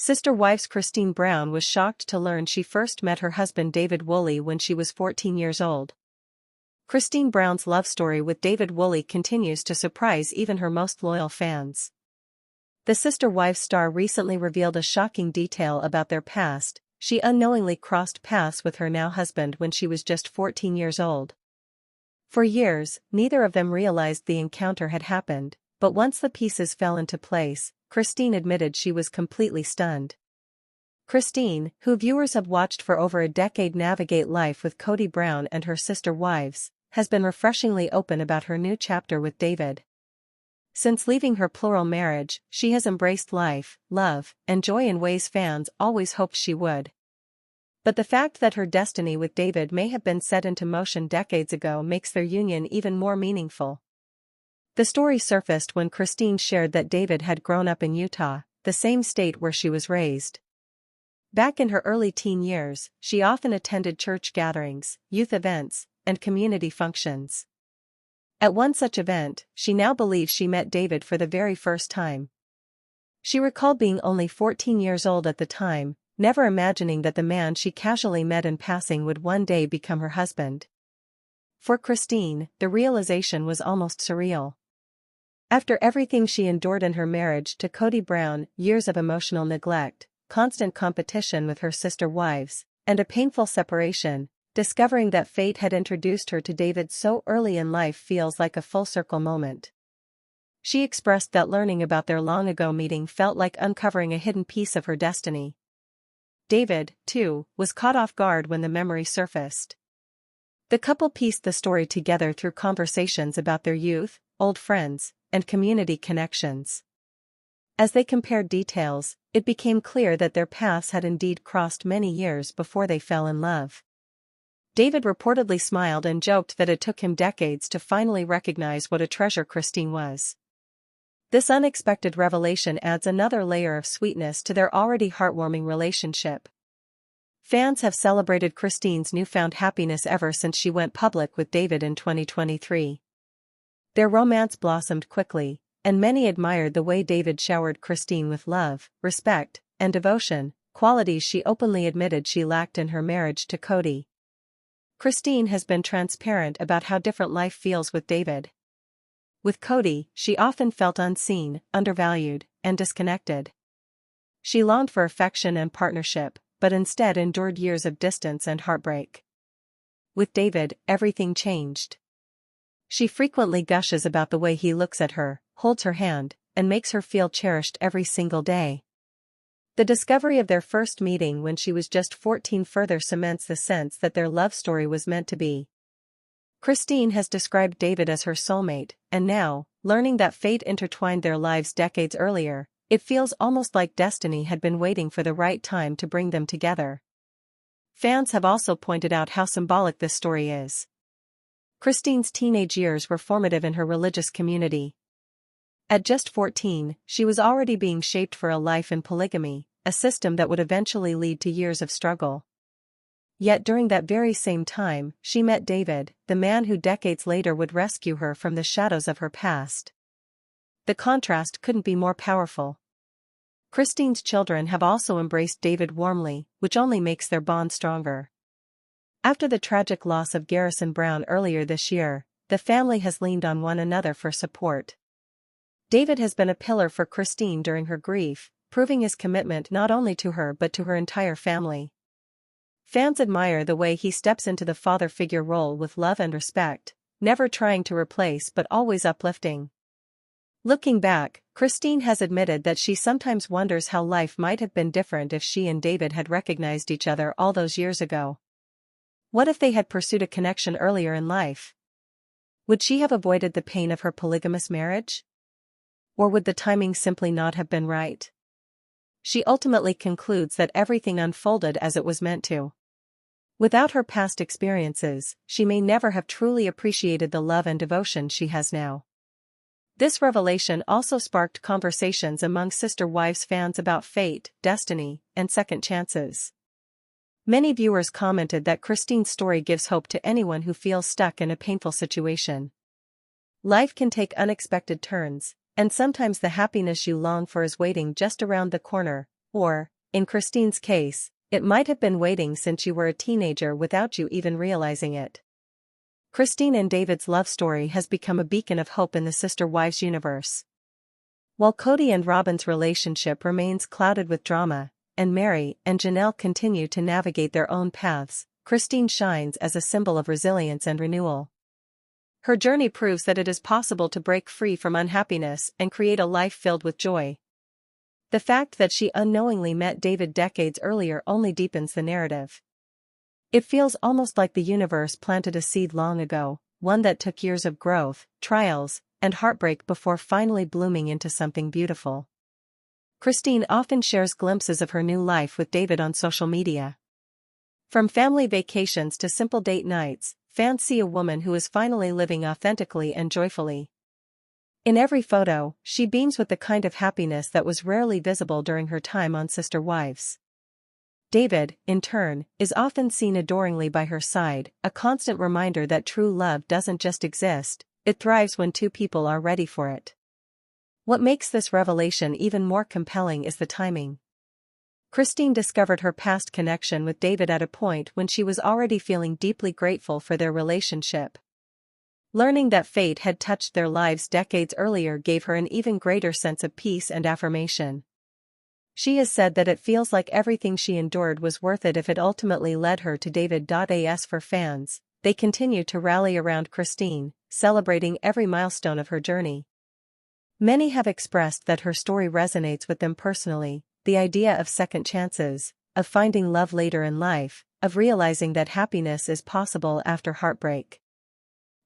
Sister Wives Christine Brown was shocked to learn she first met her husband David Woolley when she was 14 years old. Christine Brown's love story with David Woolley continues to surprise even her most loyal fans. The Sister Wives star recently revealed a shocking detail about their past. She unknowingly crossed paths with her now husband when she was just 14 years old. For years, neither of them realized the encounter had happened, but once the pieces fell into place, Christine admitted she was completely stunned. Christine, who viewers have watched for over a decade navigate life with Cody Brown and her sister wives, has been refreshingly open about her new chapter with David. Since leaving her plural marriage, she has embraced life, love, and joy in ways fans always hoped she would. But the fact that her destiny with David may have been set into motion decades ago makes their union even more meaningful. The story surfaced when Christine shared that David had grown up in Utah, the same state where she was raised. Back in her early teen years, she often attended church gatherings, youth events, and community functions. At one such event, she now believes she met David for the very first time. She recalled being only 14 years old at the time, never imagining that the man she casually met in passing would one day become her husband. For Christine, the realization was almost surreal. After everything she endured in her marriage to Cody Brown, years of emotional neglect, constant competition with her sister wives, and a painful separation, discovering that fate had introduced her to David so early in life feels like a full-circle moment. She expressed that learning about their long-ago meeting felt like uncovering a hidden piece of her destiny. David, too, was caught off guard when the memory surfaced. The couple pieced the story together through conversations about their youth, old friends, and community connections. As they compared details, it became clear that their paths had indeed crossed many years before they fell in love. David reportedly smiled and joked that it took him decades to finally recognize what a treasure Christine was. This unexpected revelation adds another layer of sweetness to their already heartwarming relationship. Fans have celebrated Christine's newfound happiness ever since she went public with David in 2023. Their romance blossomed quickly, and many admired the way David showered Christine with love, respect, and devotion, qualities she openly admitted she lacked in her marriage to Cody. Christine has been transparent about how different life feels with David. With Cody, she often felt unseen, undervalued, and disconnected. She longed for affection and partnership, but instead endured years of distance and heartbreak. With David, everything changed. She frequently gushes about the way he looks at her, holds her hand, and makes her feel cherished every single day. The discovery of their first meeting when she was just 14 further cements the sense that their love story was meant to be. Christine has described David as her soulmate, and now, learning that fate intertwined their lives decades earlier, it feels almost like destiny had been waiting for the right time to bring them together. Fans have also pointed out how symbolic this story is. Christine's teenage years were formative in her religious community. At just 14, she was already being shaped for a life in polygamy, a system that would eventually lead to years of struggle. Yet during that very same time, she met David, the man who decades later would rescue her from the shadows of her past. The contrast couldn't be more powerful. Christine's children have also embraced David warmly, which only makes their bond stronger. After the tragic loss of Garrison Brown earlier this year, the family has leaned on one another for support. David has been a pillar for Christine during her grief, proving his commitment not only to her but to her entire family. Fans admire the way he steps into the father figure role with love and respect, never trying to replace but always uplifting. Looking back, Christine has admitted that she sometimes wonders how life might have been different if she and David had recognized each other all those years ago. What if they had pursued a connection earlier in life? Would she have avoided the pain of her polygamous marriage? Or would the timing simply not have been right? She ultimately concludes that everything unfolded as it was meant to. Without her past experiences, she may never have truly appreciated the love and devotion she has now. This revelation also sparked conversations among Sister Wives fans about fate, destiny, and second chances. Many viewers commented that Christine's story gives hope to anyone who feels stuck in a painful situation. Life can take unexpected turns, and sometimes the happiness you long for is waiting just around the corner, Or, in Christine's case, it might have been waiting since you were a teenager without you even realizing it. Christine and David's love story has become a beacon of hope in the sister-wives universe. While Cody and Robin's relationship remains clouded with drama, and Mary and Janelle continue to navigate their own paths, Christine shines as a symbol of resilience and renewal. Her journey proves that it is possible to break free from unhappiness and create a life filled with joy. The fact that she unknowingly met David decades earlier only deepens the narrative. It feels almost like the universe planted a seed long ago, one that took years of growth, trials, and heartbreak before finally blooming into something beautiful. Christine often shares glimpses of her new life with David on social media. From family vacations to simple date nights, fans see a woman who is finally living authentically and joyfully. In every photo, she beams with the kind of happiness that was rarely visible during her time on Sister Wives. David, in turn, is often seen adoringly by her side, a constant reminder that true love doesn't just exist, it thrives when two people are ready for it. What makes this revelation even more compelling is the timing. Christine discovered her past connection with David at a point when she was already feeling deeply grateful for their relationship. Learning that fate had touched their lives decades earlier gave her an even greater sense of peace and affirmation. She has said that it feels like everything she endured was worth it if it ultimately led her to David. As for fans, they continue to rally around Christine, celebrating every milestone of her journey. Many have expressed that her story resonates with them personally, the idea of second chances, of finding love later in life, of realizing that happiness is possible after heartbreak.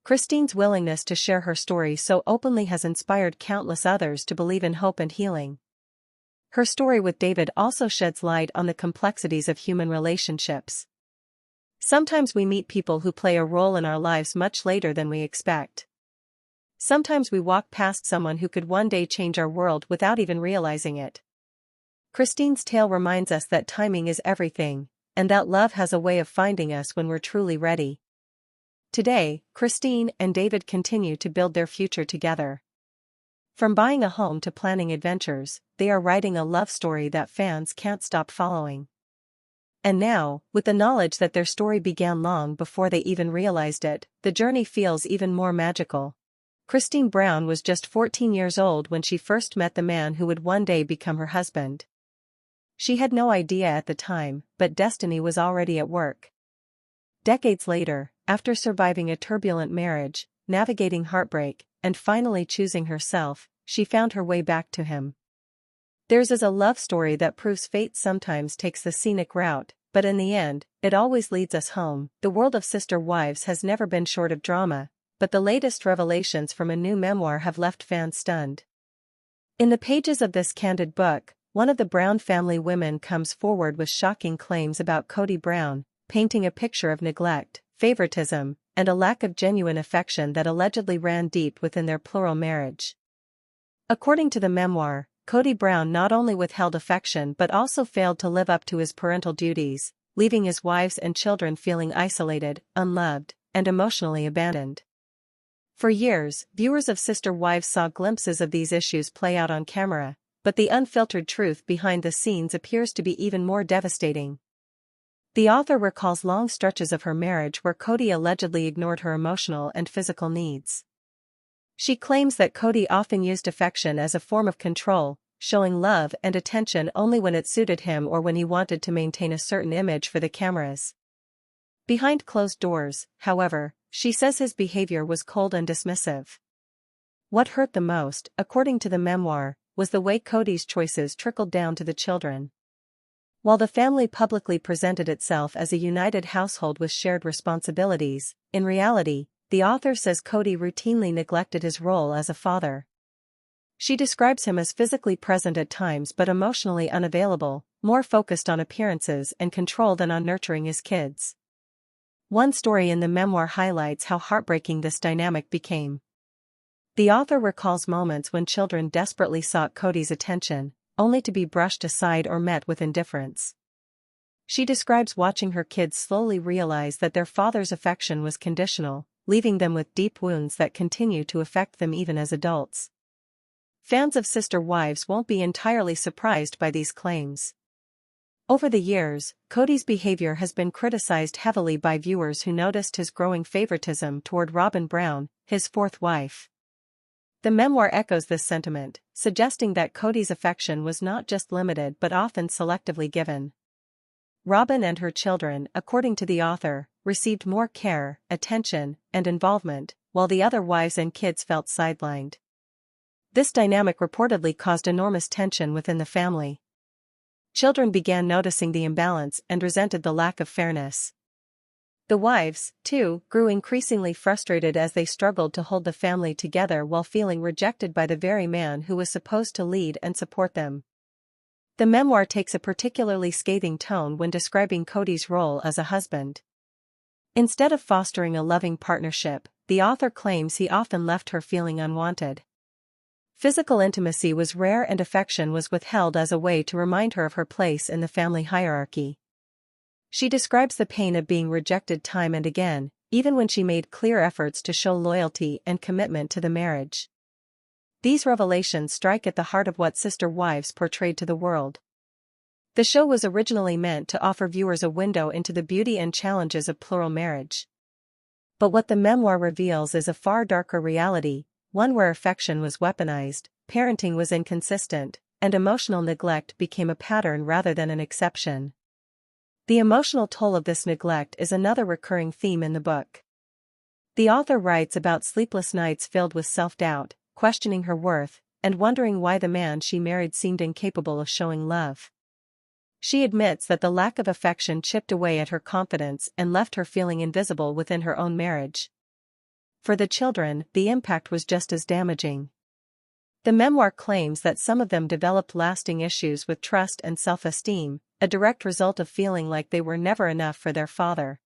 Christine's willingness to share her story so openly has inspired countless others to believe in hope and healing. Her story with David also sheds light on the complexities of human relationships. Sometimes we meet people who play a role in our lives much later than we expect. Sometimes we walk past someone who could one day change our world without even realizing it. Christine's tale reminds us that timing is everything, and that love has a way of finding us when we're truly ready. Today, Christine and David continue to build their future together. From buying a home to planning adventures, they are writing a love story that fans can't stop following. And now, with the knowledge that their story began long before they even realized it, the journey feels even more magical. Christine Brown was just 14 years old when she first met the man who would one day become her husband. She had no idea at the time, but destiny was already at work. Decades later, after surviving a turbulent marriage, navigating heartbreak, and finally choosing herself, she found her way back to him. Theirs is a love story that proves fate sometimes takes the scenic route, but in the end, it always leads us home. The world of Sister Wives has never been short of drama, but the latest revelations from a new memoir have left fans stunned. In the pages of this candid book, one of the Brown family women comes forward with shocking claims about Cody Brown, painting a picture of neglect, favoritism, and a lack of genuine affection that allegedly ran deep within their plural marriage. According to the memoir, Cody Brown not only withheld affection but also failed to live up to his parental duties, leaving his wives and children feeling isolated, unloved, and emotionally abandoned. For years, viewers of Sister Wives saw glimpses of these issues play out on camera, but the unfiltered truth behind the scenes appears to be even more devastating. The author recalls long stretches of her marriage where Cody allegedly ignored her emotional and physical needs. She claims that Cody often used affection as a form of control, showing love and attention only when it suited him or when he wanted to maintain a certain image for the cameras. Behind closed doors, however, she says his behavior was cold and dismissive. What hurt the most, according to the memoir, was the way Cody's choices trickled down to the children. While the family publicly presented itself as a united household with shared responsibilities, in reality, the author says Cody routinely neglected his role as a father. She describes him as physically present at times but emotionally unavailable, more focused on appearances and control than on nurturing his kids. One story in the memoir highlights how heartbreaking this dynamic became. The author recalls moments when children desperately sought Cody's attention, only to be brushed aside or met with indifference. She describes watching her kids slowly realize that their father's affection was conditional, leaving them with deep wounds that continue to affect them even as adults. Fans of Sister Wives won't be entirely surprised by these claims. Over the years, Cody's behavior has been criticized heavily by viewers who noticed his growing favoritism toward Robin Brown, his fourth wife. The memoir echoes this sentiment, suggesting that Cody's affection was not just limited but often selectively given. Robin and her children, according to the author, received more care, attention, and involvement, while the other wives and kids felt sidelined. This dynamic reportedly caused enormous tension within the family. Children began noticing the imbalance and resented the lack of fairness. The wives, too, grew increasingly frustrated as they struggled to hold the family together while feeling rejected by the very man who was supposed to lead and support them. The memoir takes a particularly scathing tone when describing Cody's role as a husband. Instead of fostering a loving partnership, the author claims he often left her feeling unwanted. Physical intimacy was rare and affection was withheld as a way to remind her of her place in the family hierarchy. She describes the pain of being rejected time and again, even when she made clear efforts to show loyalty and commitment to the marriage. These revelations strike at the heart of what sister wives portrayed to the world. The show was originally meant to offer viewers a window into the beauty and challenges of plural marriage. But what the memoir reveals is a far darker reality, one where affection was weaponized, parenting was inconsistent, and emotional neglect became a pattern rather than an exception. The emotional toll of this neglect is another recurring theme in the book. The author writes about sleepless nights filled with self-doubt, questioning her worth, and wondering why the man she married seemed incapable of showing love. She admits that the lack of affection chipped away at her confidence and left her feeling invisible within her own marriage. For the children, the impact was just as damaging. The memoir claims that some of them developed lasting issues with trust and self-esteem, a direct result of feeling like they were never enough for their father.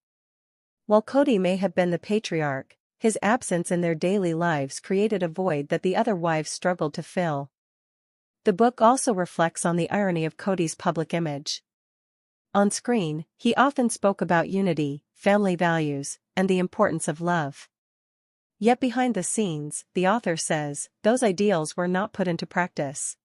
While Cody may have been the patriarch, his absence in their daily lives created a void that the other wives struggled to fill. The book also reflects on the irony of Cody's public image. On screen, he often spoke about unity, family values, and the importance of love. Yet behind the scenes, the author says, those ideals were not put into practice.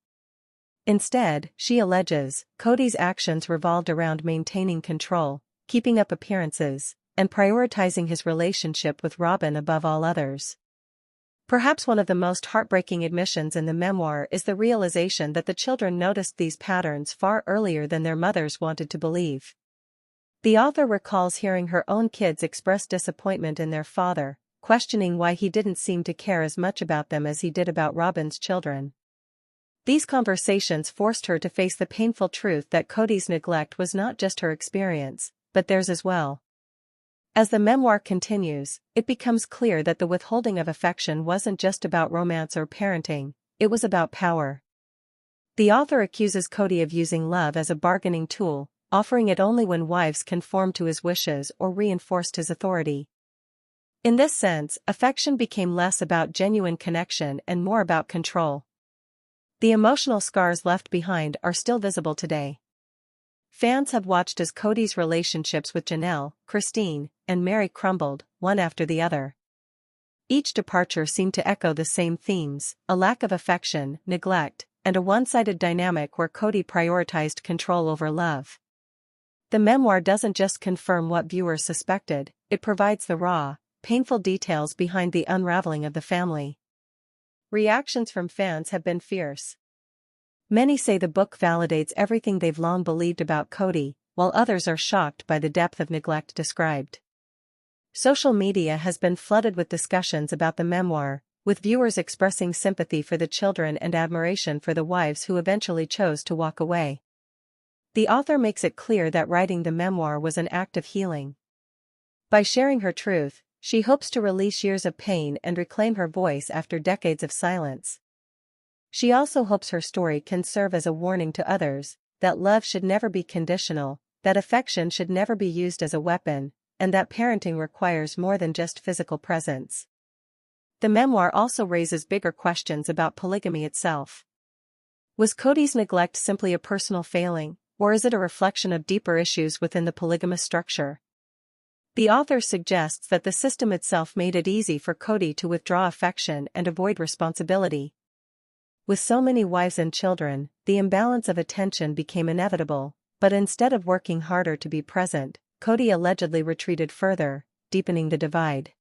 Instead, she alleges, Cody's actions revolved around maintaining control, keeping up appearances, and prioritizing his relationship with Robin above all others. Perhaps one of the most heartbreaking admissions in the memoir is the realization that the children noticed these patterns far earlier than their mothers wanted to believe. The author recalls hearing her own kids express disappointment in their father, questioning why he didn't seem to care as much about them as he did about Robin's children. These conversations forced her to face the painful truth that Cody's neglect was not just her experience, but theirs as well. As the memoir continues, it becomes clear that the withholding of affection wasn't just about romance or parenting, it was about power. The author accuses Cody of using love as a bargaining tool, offering it only when wives conformed to his wishes or reinforced his authority. In this sense, affection became less about genuine connection and more about control. The emotional scars left behind are still visible today. Fans have watched as Cody's relationships with Janelle, Christine, and Mary crumbled, one after the other. Each departure seemed to echo the same themes: a lack of affection, neglect, and a one-sided dynamic where Cody prioritized control over love. The memoir doesn't just confirm what viewers suspected, it provides the raw, painful details behind the unraveling of the family. Reactions from fans have been fierce. Many say the book validates everything they've long believed about Cody, while others are shocked by the depth of neglect described. Social media has been flooded with discussions about the memoir, with viewers expressing sympathy for the children and admiration for the wives who eventually chose to walk away. The author makes it clear that writing the memoir was an act of healing. By sharing her truth, she hopes to release years of pain and reclaim her voice after decades of silence. She also hopes her story can serve as a warning to others, that love should never be conditional, that affection should never be used as a weapon, and that parenting requires more than just physical presence. The memoir also raises bigger questions about polygamy itself. Was Cody's neglect simply a personal failing, or is it a reflection of deeper issues within the polygamous structure? The author suggests that the system itself made it easy for Cody to withdraw affection and avoid responsibility. With so many wives and children, the imbalance of attention became inevitable, But instead of working harder to be present, Cody allegedly retreated further, deepening the divide.